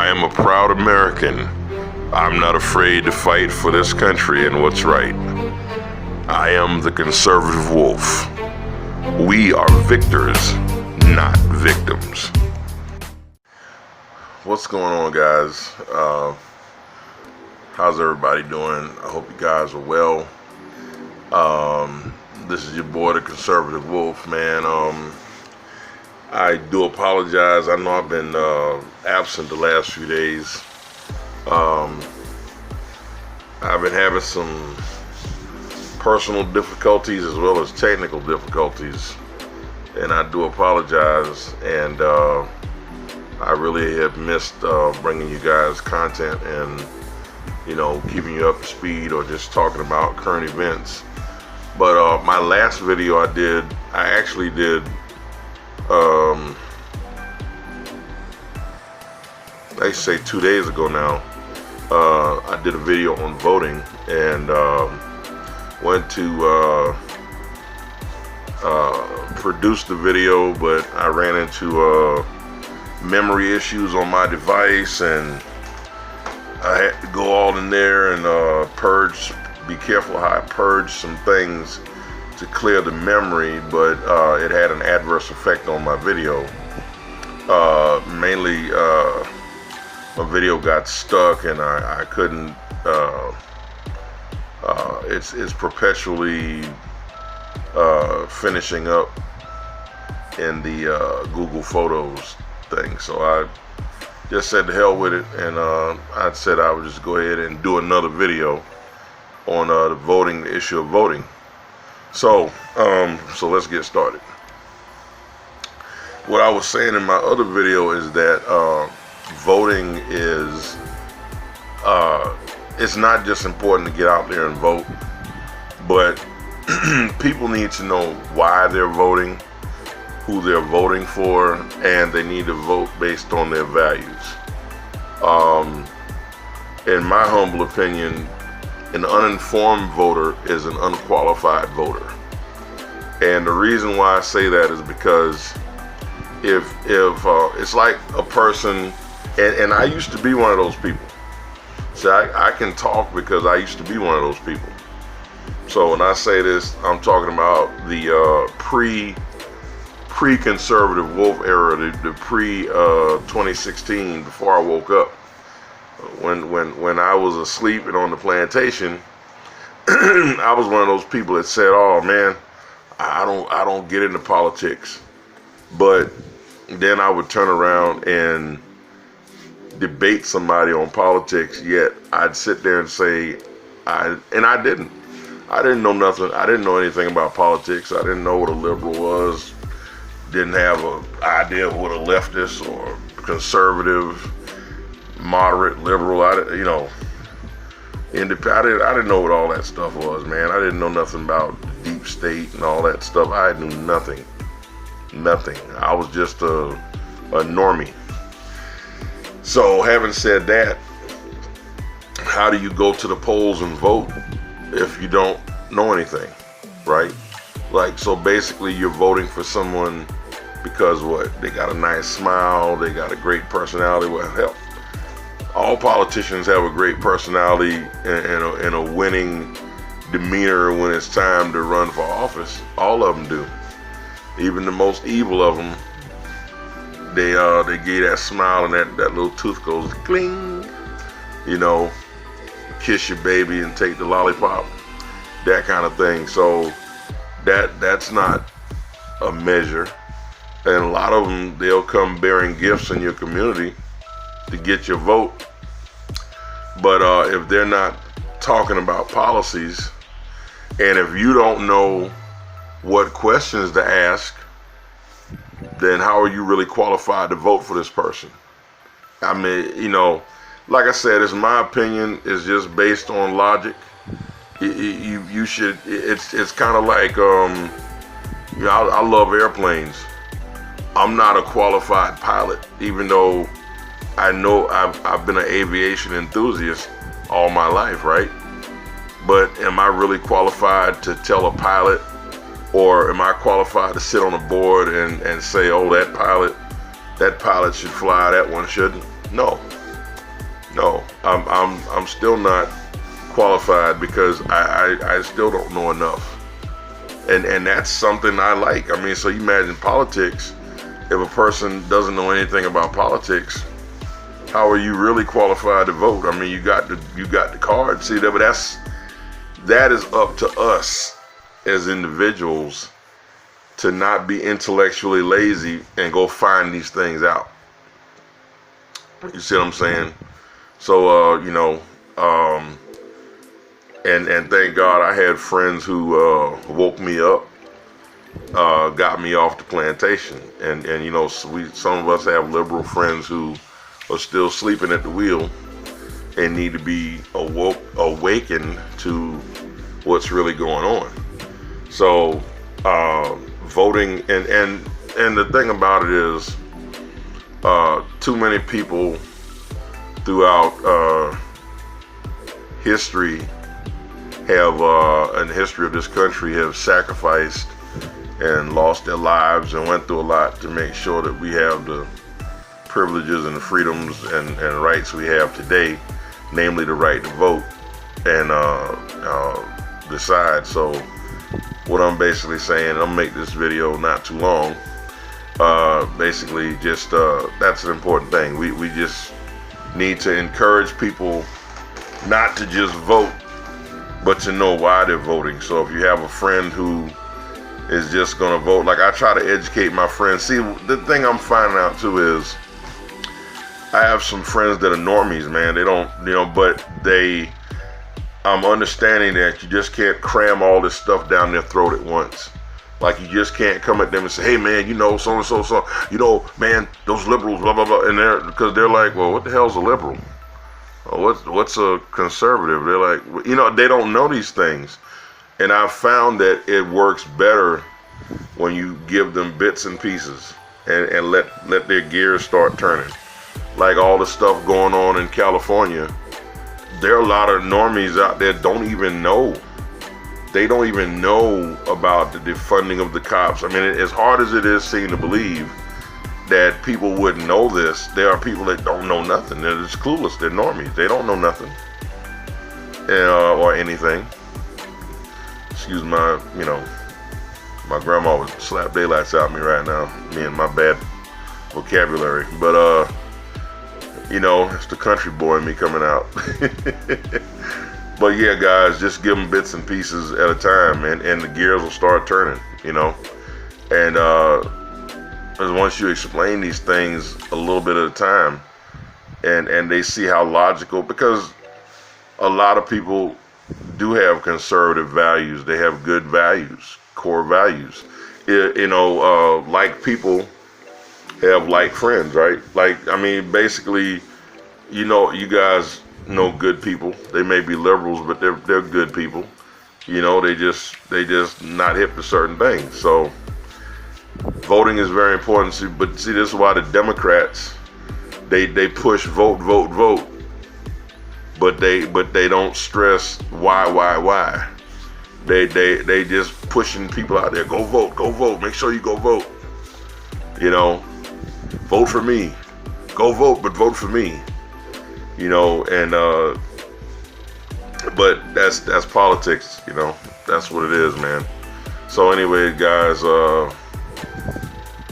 I am a proud American. I'm not afraid to fight for this country and what's right. I am the conservative wolf. We are victors, not victims. What's going on, guys? How's everybody doing? I hope you guys are well. This is your boy, the conservative wolf, man. I do apologize. I know I've been absent the last few days. I've been having some personal difficulties as well as technical difficulties, and I do apologize. And I really have missed bringing you guys content and, you know, keeping you up to speed or just talking about current events. But my last video I actually did they say 2 days ago now. I did a video on voting and went to produce the video, but I ran into memory issues on my device, and I had to go all in there and purge. Be careful how I purge some things to clear the memory, but it had an adverse effect on my video. Mainly my video got stuck and I couldn't, it's perpetually finishing up in the Google Photos thing. So I just said to hell with it, and I said I would just go ahead and do another video on the issue of voting. So let's get started. What I was saying in my other video is that voting is, it's not just important to get out there and vote, but people need to know why they're voting, who they're voting for, and they need to vote based on their values. In my humble opinion, an uninformed voter is an unqualified voter. And the reason why I say that is because if it's like a person, and I used to be one of those people. So I can talk because I used to be one of those people. So when I say this, I'm talking about the pre-conservative wolf era, the pre-2016, before I woke up. When I was asleep and on the plantation, I was one of those people that said, "Oh man, I don't get into politics." But then I would turn around and debate somebody on politics, yet I'd sit there and say, I didn't know nothing. I didn't know anything about politics. I didn't know what a liberal was. Didn't have an idea of what a leftist or conservative, moderate, liberal, I didn't know what all that stuff was, man. I didn't know nothing about deep state and all that stuff. I knew nothing. I was just a normie. So having said that, how do you go to the polls and vote if you don't know anything, right? Like, so basically you're voting for someone because what? They got a nice smile, they got a great personality. Well, hell, all politicians have a great personality and a winning demeanor when it's time to run for office. All of them do. Even the most evil of them, they get that smile and that little tooth goes cling, kiss your baby and take the lollipop, that kind of thing. So that's not a measure. And a lot of them, they'll come bearing gifts in your community to get your vote. But if they're not talking about policies, and if you don't know what questions to ask, then how are you really qualified to vote for this person? I mean, like I said, it's my opinion. It's just based on logic. You should. It's kind of like I love airplanes. I'm not a qualified pilot, even though I know I've been an aviation enthusiast all my life, right? But am I really qualified to tell a pilot, or am I qualified to sit on a board and say, oh, that pilot should fly, that one shouldn't? No, No, I'm still not qualified because I still don't know enough. And that's something I like. I mean, so you imagine politics. If a person doesn't know anything about politics, how are you really qualified to vote? I mean, you got the card. See, but that is up to us as individuals to not be intellectually lazy and go find these things out. You see what I'm saying? So, and thank God I had friends who woke me up, got me off the plantation. And some of us have liberal friends who are still sleeping at the wheel and need to be awakened to what's really going on. So voting, and the thing about it is too many people throughout history have in the history of this country have sacrificed and lost their lives and went through a lot to make sure that we have the privileges and the freedoms and rights we have today, namely the right to vote and decide. So what I'm basically saying, I'll make this video not too long, basically just that's an important thing. We just need to encourage people not to just vote, but to know why they're voting. So if you have a friend who is just gonna vote, like I try to educate my friends. See, the thing I'm finding out too is I have some friends that are normies, man. They don't, but I'm understanding that you just can't cram all this stuff down their throat at once. Like you just can't come at them and say, hey man, so and so, man, those liberals, blah blah blah, and because they're like, well, what the hell's a liberal? What's a conservative? They're like, they don't know these things. And I've found that it works better when you give them bits and pieces and let their gears start turning. Like all the stuff going on in California, there are a lot of normies out there don't even know. They don't even know about the defunding of the cops. I mean, as hard as it is seem to believe that people wouldn't know this, there are people that don't know nothing. They're just clueless. They're normies. They don't know nothing or anything. Excuse my grandma would slap daylights out of me right now. Me and my bad vocabulary. But, it's the country boy in me coming out. But yeah, guys, just give them bits and pieces at a time, and the gears will start turning, And once you explain these things a little bit at a time, and they see how logical, because a lot of people do have conservative values. They have good values, core values. Like people have like friends, right? Like, I mean, basically, you guys know good people. They may be liberals, but they're good people. They just not hip to certain things. So voting is very important. But see, this is why the Democrats they push vote, but they don't stress why. They just pushing people out there. Go vote. Make sure you go vote. Vote for me. Go vote, but vote for me. But that's politics. That's what it is, man. So anyway, guys,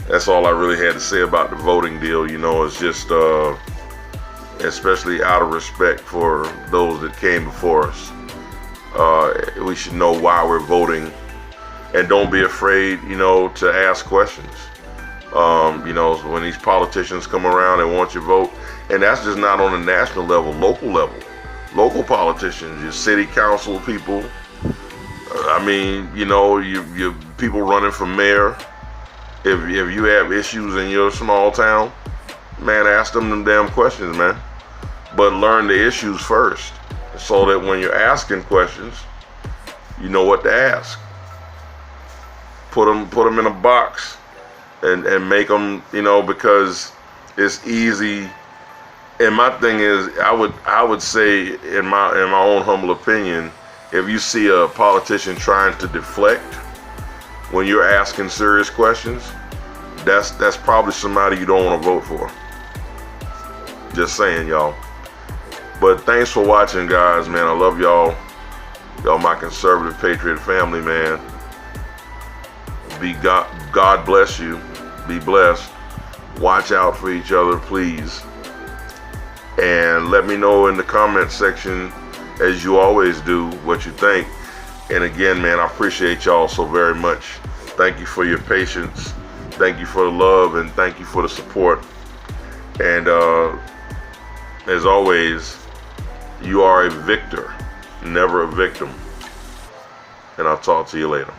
that's all I really had to say about the voting deal. It's just especially out of respect for those that came before us. We should know why we're voting, and don't be afraid, to ask questions. When these politicians come around and want your vote, and that's just not on a national level, local politicians, your city council people. You people running for mayor. If you have issues in your small town, man, ask them damn questions, man. But learn the issues first, so that when you're asking questions, you know what to ask. Put them in a box, and make them, because it's easy. And my thing is, I would say, in my own humble opinion, if you see a politician trying to deflect when you're asking serious questions, that's probably somebody you don't want to vote for. Just saying, y'all. But thanks for watching, guys, man. I love y'all. Y'all my conservative patriot family, man. God bless you. Be blessed. Watch out for each other, please. And let me know in the comment section, as you always do, what you think. And again, man, I appreciate y'all so very much. Thank you for your patience. Thank you for the love, and thank you for the support. And as always, you are a victor, never a victim. And I'll talk to you later.